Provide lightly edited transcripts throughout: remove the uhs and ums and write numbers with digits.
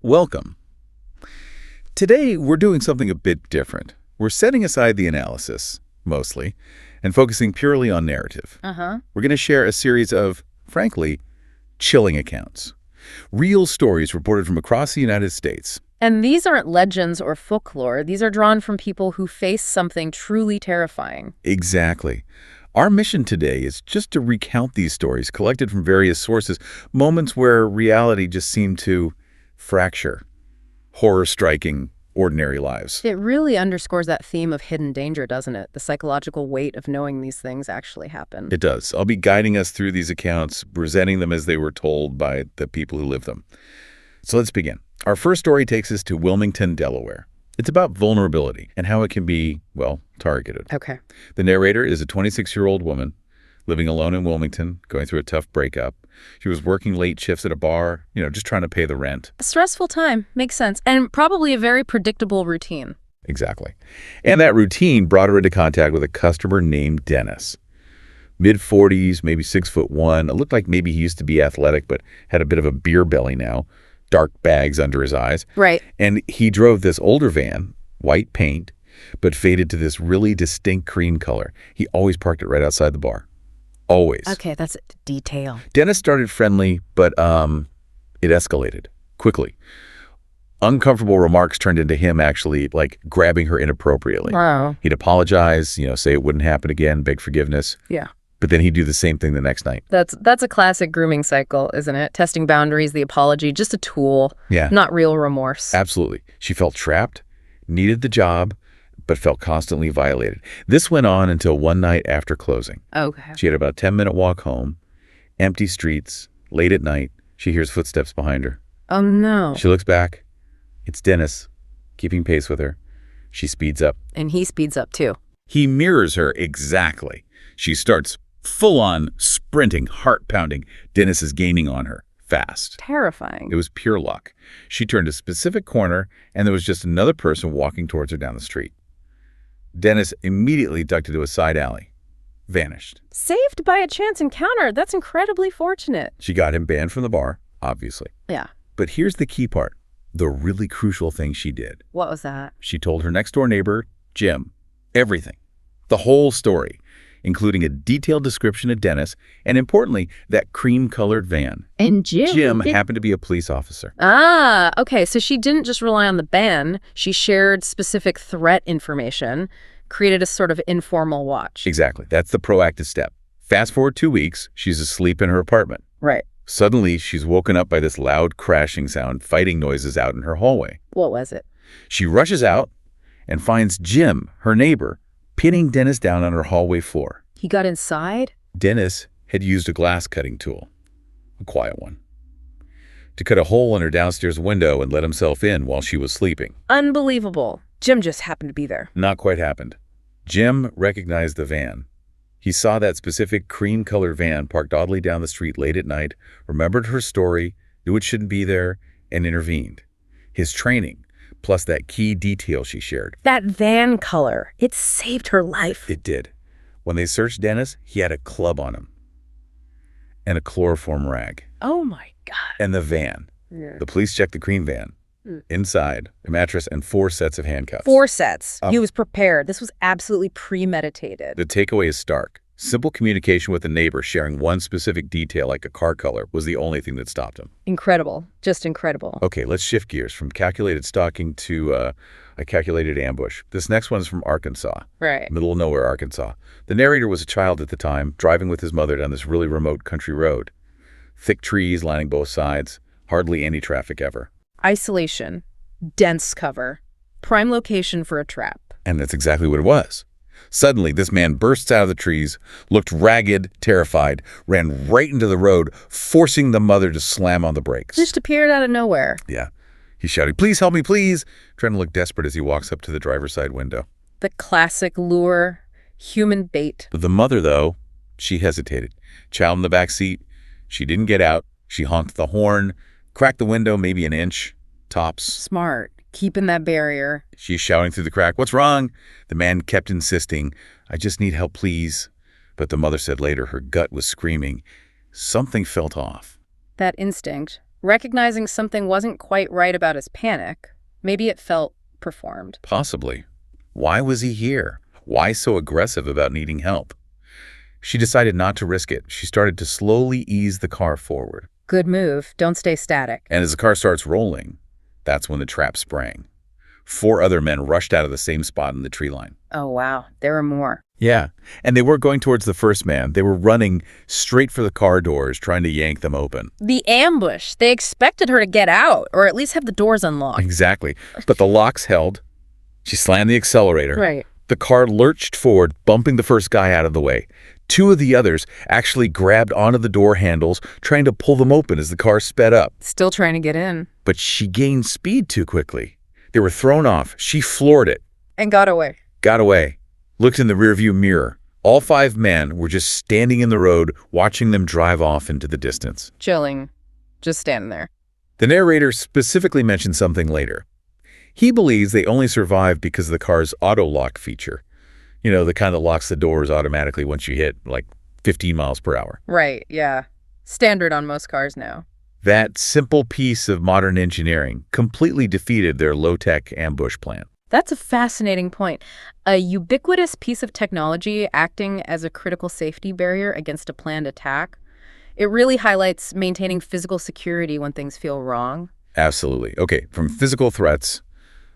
Welcome. Today, we're doing something a bit different. We're setting aside the analysis, mostly, and focusing purely on narrative. We're going to share a series of, frankly, chilling accounts. Real stories reported from across the United States. And these aren't legends or folklore. These are drawn from people who face something truly terrifying. Exactly. Our mission today is just to recount these stories collected from various sources, moments where reality just seemed to fracture, horror striking ordinary lives. It really underscores that theme of hidden danger, doesn't it? The psychological weight of knowing these things actually happen. It does. I'll be guiding us through these accounts, presenting them as they were told by the people who live them. So let's begin. Our first story takes us to Wilmington, Delaware. It's about vulnerability and how it can be, well, targeted. Okay. The narrator is a 26-year-old woman living alone in Wilmington, going through a tough breakup. She was working late shifts at a bar, just trying to pay the rent. A stressful time. Makes sense. And probably a very predictable routine. Exactly. And that routine brought her into contact with a customer named Dennis. Mid-40s, maybe 6'1". It looked like maybe he used to be athletic, but had a bit of a beer belly now. Dark bags under his eyes. Right. And he drove this older van, white paint, but faded to this really distinct cream color. He always parked it right outside the bar. Always. Okay, that's a detail. Dennis started friendly, but it escalated quickly. Uncomfortable remarks turned into him actually, grabbing her inappropriately. Wow. He'd apologize, say it wouldn't happen again, beg forgiveness. Yeah. But then he'd do the same thing the next night. That's a classic grooming cycle, isn't it? Testing boundaries, the apology, just a tool. Yeah. Not real remorse. Absolutely. She felt trapped, needed the job, but felt constantly violated. This went on until one night after closing. Okay. She had about a 10-minute walk home, empty streets, late at night. She hears footsteps behind her. Oh, no. She looks back. It's Dennis, keeping pace with her. She speeds up. And he speeds up, too. He mirrors her exactly. She starts full-on sprinting, heart-pounding. Dennis is gaining on her, fast. Terrifying. It was pure luck. She turned a specific corner, and there was just another person walking towards her down the street. Dennis immediately ducked into a side alley. Vanished. Saved by a chance encounter. That's incredibly fortunate. She got him banned from the bar, obviously. Yeah. But here's the key part, the really crucial thing she did. What was that? She told her next-door neighbor, Jim, everything, the whole story, including a detailed description of Dennis, and importantly, that cream-colored van. And Jim happened to be a police officer. Ah, okay. So she didn't just rely on the ban. She shared specific threat information, created a sort of informal watch. Exactly. That's the proactive step. Fast forward 2 weeks, she's asleep in her apartment. Right. Suddenly, she's woken up by this loud crashing sound, fighting noises out in her hallway. What was it? She rushes out and finds Jim, her neighbor, pinning Dennis down on her hallway floor. He got inside? Dennis had used a glass cutting tool, a quiet one, to cut a hole in her downstairs window and let himself in while she was sleeping. Unbelievable. Jim just happened to be there. Not quite happened. Jim recognized the van. He saw that specific cream-colored van parked oddly down the street late at night, remembered her story, knew it shouldn't be there, and intervened. His training, plus that key detail she shared. That van color, it saved her life. It did. When they searched Dennis, he had a club on him and a chloroform rag. Oh, my God. And the van. Yeah. The police checked the cream van. Inside, a mattress and 4 sets of handcuffs. 4 sets. He was prepared. This was absolutely premeditated. The takeaway is stark. Simple communication with a neighbor sharing one specific detail like a car color was the only thing that stopped him. Incredible. Just incredible. Okay, let's shift gears from calculated stalking to a calculated ambush. This next one is from Arkansas. Right. Middle of nowhere, Arkansas. The narrator was a child at the time, driving with his mother down this really remote country road. Thick trees lining both sides, hardly any traffic ever. Isolation, dense cover, prime location for a trap. And that's exactly what it was. Suddenly, this man bursts out of the trees, looked ragged, terrified, ran right into the road, forcing the mother to slam on the brakes. Just appeared out of nowhere. Yeah. He shouted, "Please help me, please," trying to look desperate as he walks up to the driver's side window. The classic lure, human bait. The mother, though, she hesitated. Child in the back seat. She didn't get out. She honked the horn, cracked the window maybe an inch, tops. Smart. Keeping that barrier. She's shouting through the crack, "What's wrong?" The man kept insisting, "I just need help, please." But the mother said later her gut was screaming. Something felt off. That instinct, Recognizing something wasn't quite right about his panic, maybe it felt performed. Possibly. Why was he here? Why so aggressive about needing help? She decided not to risk it. She started to slowly ease the car forward. Good move. Don't stay static. And as the car starts rolling, that's when the trap sprang. 4 other men rushed out of the same spot in the tree line. Oh, wow. There were more. Yeah, and they weren't going towards the first man. They were running straight for the car doors, trying to yank them open. The ambush. They expected her to get out, or at least have the doors unlocked. Exactly. But the locks held. She slammed the accelerator. Right. The car lurched forward, bumping the first guy out of the way. 2 of the others actually grabbed onto the door handles, trying to pull them open as the car sped up. Still trying to get in. But she gained speed too quickly. They were thrown off. She floored it. And got away. Got away. Looked in the rearview mirror. All 5 men were just standing in the road, watching them drive off into the distance. Chilling. Just standing there. The narrator specifically mentioned something later. He believes they only survived because of the car's auto-lock feature. You know, the kind that locks the doors automatically once you hit, like, 15 miles per hour. Right, yeah. Standard on most cars now. That simple piece of modern engineering completely defeated their low-tech ambush plan. That's a fascinating point. A ubiquitous piece of technology acting as a critical safety barrier against a planned attack. It really highlights maintaining physical security when things feel wrong. Absolutely. Okay, from physical threats,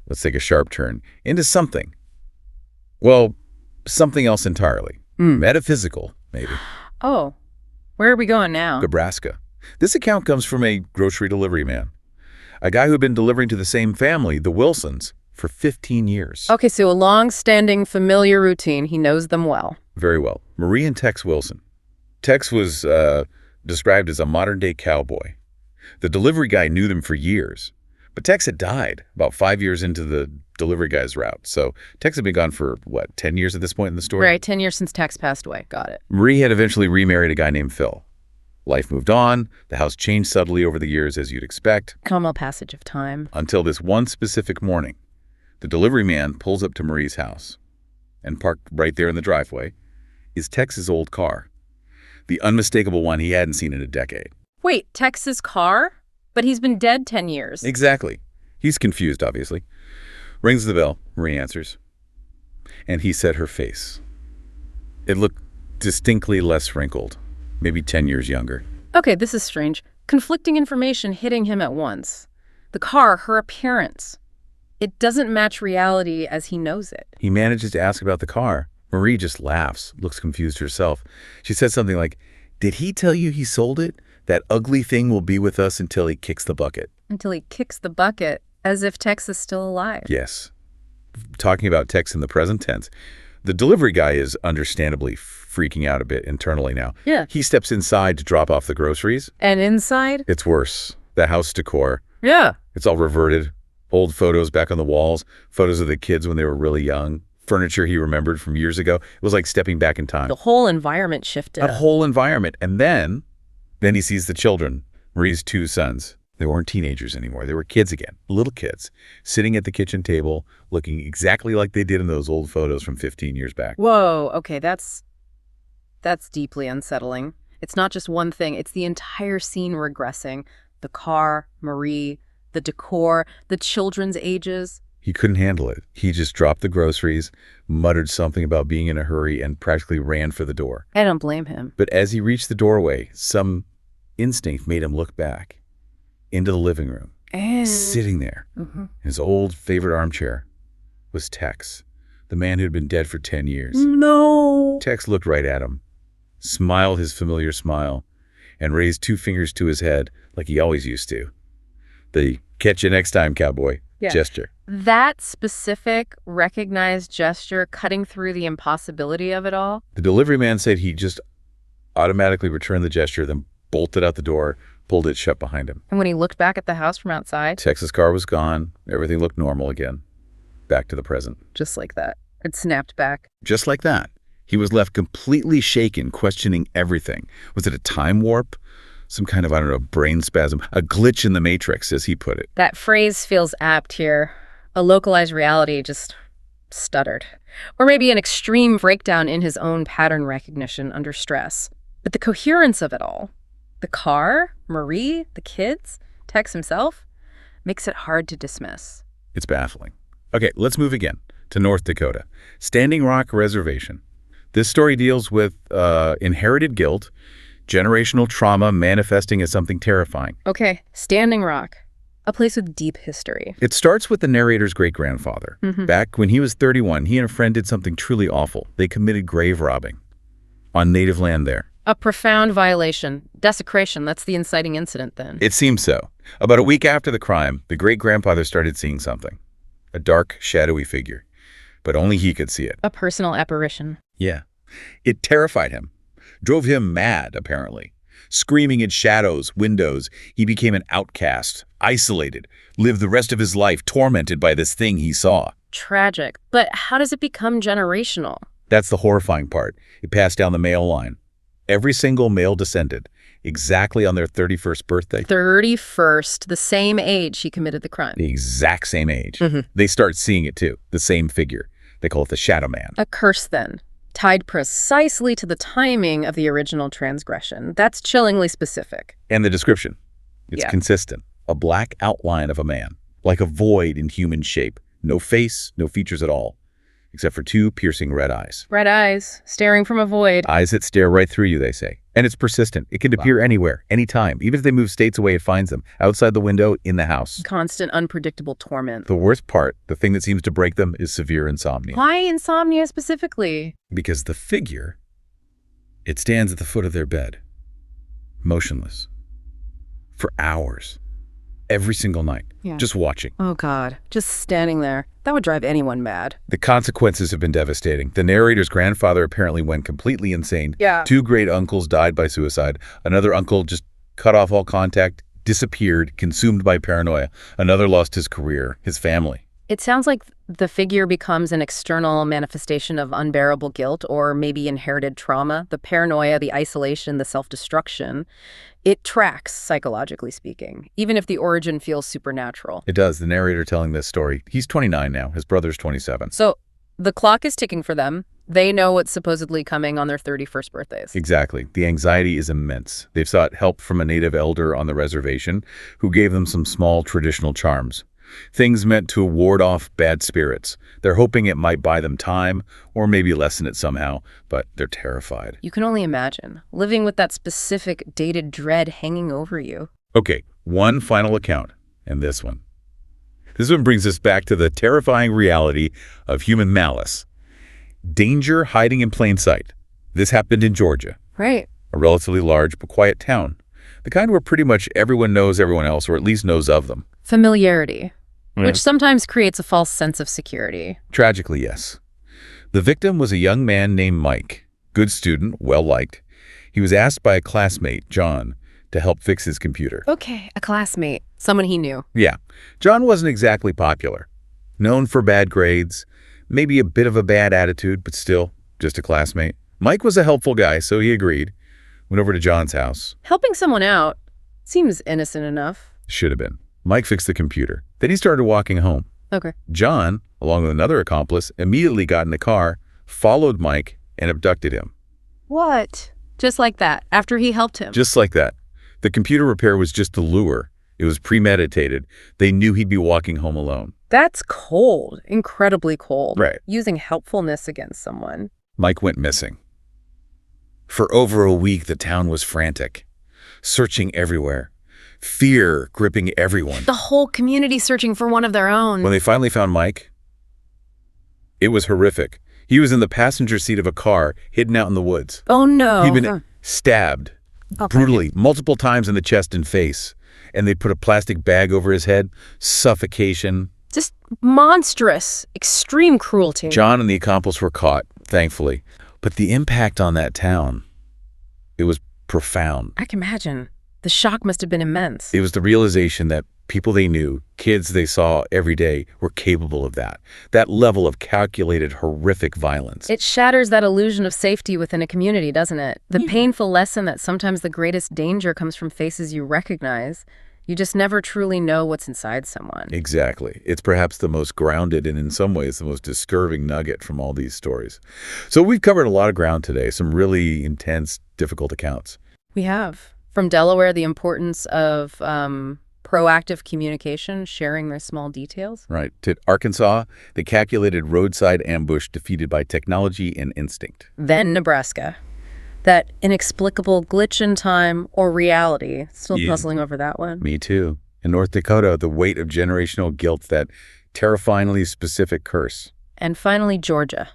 let's take a sharp turn, into something. Well, something else entirely. Metaphysical, maybe. Oh, where are we going now? Nebraska. This account comes from a grocery delivery man. A guy who had been delivering to the same family, the Wilsons, for 15 years. Okay, so a long-standing, familiar routine. He knows them well. Very well. Marie and Tex Wilson. Tex was described as a modern-day cowboy. The delivery guy knew them for years. But Tex had died about 5 years into the delivery guy's route. So Tex had been gone for, 10 years at this point in the story? Right, 10 years since Tex passed away. Got it. Marie had eventually remarried a guy named Phil. Life moved on. The house changed subtly over the years, as you'd expect. Normal passage of time. Until this one specific morning. The delivery man pulls up to Marie's house, and parked right there in the driveway is Tex's old car, the unmistakable one he hadn't seen in a decade. Wait, Tex's car? But he's been dead 10 years. Exactly. He's confused, obviously. Rings the bell. Marie answers. And he said her face. It looked distinctly less wrinkled, maybe 10 years younger. Okay, this is strange. Conflicting information hitting him at once. The car, her appearance. It doesn't match reality as he knows it. He manages to ask about the car. Marie just laughs, looks confused herself. She says something like, "Did he tell you he sold it? That ugly thing will be with us until he kicks the bucket." Until he kicks the bucket, as if Tex is still alive. Yes. Talking about Tex in the present tense, the delivery guy is understandably freaking out a bit internally now. Yeah. He steps inside to drop off the groceries. And inside? It's worse. The house decor. Yeah. It's all reverted. Old photos back on the walls, photos of the kids when they were really young, furniture he remembered from years ago. It was like stepping back in time. The whole environment shifted. A whole environment. And then he sees the children, Marie's 2 sons. They weren't teenagers anymore. They were kids again, little kids, sitting at the kitchen table, looking exactly like they did in those old photos from 15 years back. Whoa, okay, that's deeply unsettling. It's not just one thing. It's the entire scene regressing. The car, Marie, the decor, the children's ages. He couldn't handle it. He just dropped the groceries, muttered something about being in a hurry, and practically ran for the door. I don't blame him. But as he reached the doorway, some instinct made him look back into the living room. And sitting there, in his old favorite armchair, was Tex, the man who had been dead for 10 years. No. Tex looked right at him, smiled his familiar smile, and raised 2 fingers to his head like he always used to. The catch you next time, cowboy gesture. That specific, recognized gesture cutting through the impossibility of it all. The delivery man said he just automatically returned the gesture, then bolted out the door, pulled it shut behind him. And when he looked back at the house from outside? Tex's car was gone. Everything looked normal again. Back to the present. Just like that. It snapped back. Just like that. He was left completely shaken, questioning everything. Was it a time warp? Some kind of, brain spasm, a glitch in the matrix, as he put it. That phrase feels apt here. A localized reality just stuttered. Or maybe an extreme breakdown in his own pattern recognition under stress. But the coherence of it all, the car, Marie, the kids, Tex himself, makes it hard to dismiss. It's baffling. Okay, let's move again to North Dakota. Standing Rock Reservation. This story deals with inherited guilt, generational trauma manifesting as something terrifying. Okay, Standing Rock, a place with deep history. It starts with the narrator's great-grandfather. Back when he was 31, he and a friend did something truly awful. They committed grave robbing on native land there. A profound violation. Desecration, that's the inciting incident then. It seems so. About a week after the crime, the great-grandfather started seeing something. A dark, shadowy figure. But only he could see it. A personal apparition. Yeah. It terrified him. Drove him mad, apparently. Screaming in shadows, windows, he became an outcast, isolated, lived the rest of his life tormented by this thing he saw. Tragic. But how does it become generational? That's the horrifying part. It passed down the male line. Every single male descendant, exactly on their 31st birthday. 31st, the same age he committed the crime. The exact same age. They start seeing it too, the same figure. They call it the Shadow Man. A curse then, tied precisely to the timing of the original transgression. That's chillingly specific. And the description. It's consistent. A black outline of a man, like a void in human shape. No face, no features at all, except for two piercing red eyes. Red eyes, staring from a void. Eyes that stare right through you, they say. And it's persistent. It can appear anywhere, anytime. Even if they move states away, it finds them. Outside the window, in the house. Constant, unpredictable torment. The worst part, the thing that seems to break them, is severe insomnia. Why insomnia specifically? Because the figure, it stands at the foot of their bed, motionless, for hours, every single night, just watching. Oh, God. Just standing there. That would drive anyone mad. The consequences have been devastating. The narrator's grandfather apparently went completely insane. Yeah. 2 great uncles died by suicide. Another uncle just cut off all contact, disappeared, consumed by paranoia. Another lost his career, his family. It sounds like the figure becomes an external manifestation of unbearable guilt or maybe inherited trauma. The paranoia, the isolation, the self-destruction. It tracks, psychologically speaking, even if the origin feels supernatural. It does. The narrator telling this story, he's 29 now. His brother's 27. So the clock is ticking for them. They know what's supposedly coming on their 31st birthdays. Exactly. The anxiety is immense. They've sought help from a native elder on the reservation who gave them some small traditional charms. Things meant to ward off bad spirits. They're hoping it might buy them time or maybe lessen it somehow, but they're terrified. You can only imagine, living with that specific dated dread hanging over you. Okay, one final account, and this one. This one brings us back to the terrifying reality of human malice. Danger hiding in plain sight. This happened in Georgia. Right. A relatively large but quiet town. The kind where pretty much everyone knows everyone else, or at least knows of them. Familiarity. Which sometimes creates a false sense of security. Tragically, yes. The victim was a young man named Mike. Good student, well-liked. He was asked by a classmate, John, to help fix his computer. Okay, a classmate. Someone he knew. Yeah. John wasn't exactly popular. Known for bad grades, maybe a bit of a bad attitude, but still, just a classmate. Mike was a helpful guy, so he agreed. Went over to John's house. Helping someone out seems innocent enough. Should have been. Mike fixed the computer. Then he started walking home. Okay. John, along with another accomplice, immediately got in the car, followed Mike, and abducted him. What? Just like that, after he helped him? Just like that. The computer repair was just a lure. It was premeditated. They knew he'd be walking home alone. That's cold. Incredibly cold. Right. Using helpfulness against someone. Mike went missing. For over a week, the town was frantic, searching everywhere. Fear gripping everyone. The whole community searching for one of their own. When they finally found Mike, it was horrific. He was in the passenger seat of a car, hidden out in the woods. Oh, no. He'd been stabbed brutally, multiple times in the chest and face. And they put a plastic bag over his head. Suffocation. Just monstrous, extreme cruelty. John and the accomplice were caught, thankfully. But the impact on that town, it was profound. I can imagine. The shock must have been immense. It was the realization that people they knew, kids they saw every day, were capable of that. That level of calculated, horrific violence. It shatters that illusion of safety within a community, doesn't it? The painful lesson that sometimes the greatest danger comes from faces you recognize. You just never truly know what's inside someone. Exactly. It's perhaps the most grounded and in some ways the most disturbing nugget from all these stories. So we've covered a lot of ground today, some really intense, difficult accounts. We have. From Delaware, the importance of proactive communication, sharing their small details. Right. To Arkansas, the calculated roadside ambush defeated by technology and instinct. Then Nebraska. That inexplicable glitch in time or reality. Still puzzling over that one. Me too. In North Dakota, the weight of generational guilt, that terrifyingly specific curse. And finally, Georgia.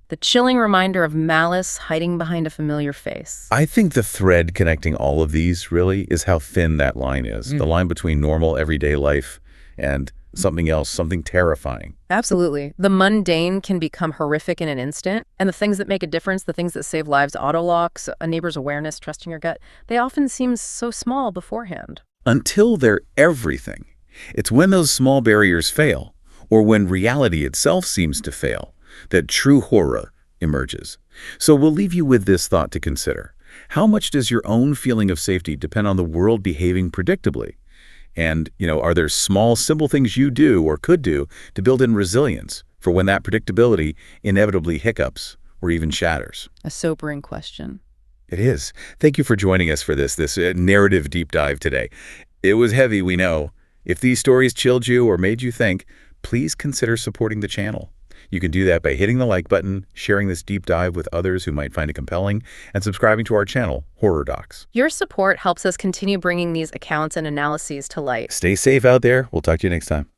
The chilling reminder of malice hiding behind a familiar face. I think the thread connecting all of these, really, is how thin that line is. The line between normal, everyday life and something else, something terrifying. Absolutely. The mundane can become horrific in an instant, and the things that make a difference, the things that save lives, auto locks, a neighbor's awareness, trusting your gut, they often seem so small beforehand. Until they're everything. It's when those small barriers fail, or when reality itself seems to fail, that true horror emerges. So we'll leave you with this thought to consider. How much does your own feeling of safety depend on the world behaving predictably? And, are there small, simple things you do or could do to build in resilience for when that predictability inevitably hiccups or even shatters? A sobering question. It is. Thank you for joining us for this narrative deep dive today. It was heavy, we know. If these stories chilled you or made you think, please consider supporting the channel. You can do that by hitting the like button, sharing this deep dive with others who might find it compelling, and subscribing to our channel, Horror Docs. Your support helps us continue bringing these accounts and analyses to light. Stay safe out there. We'll talk to you next time.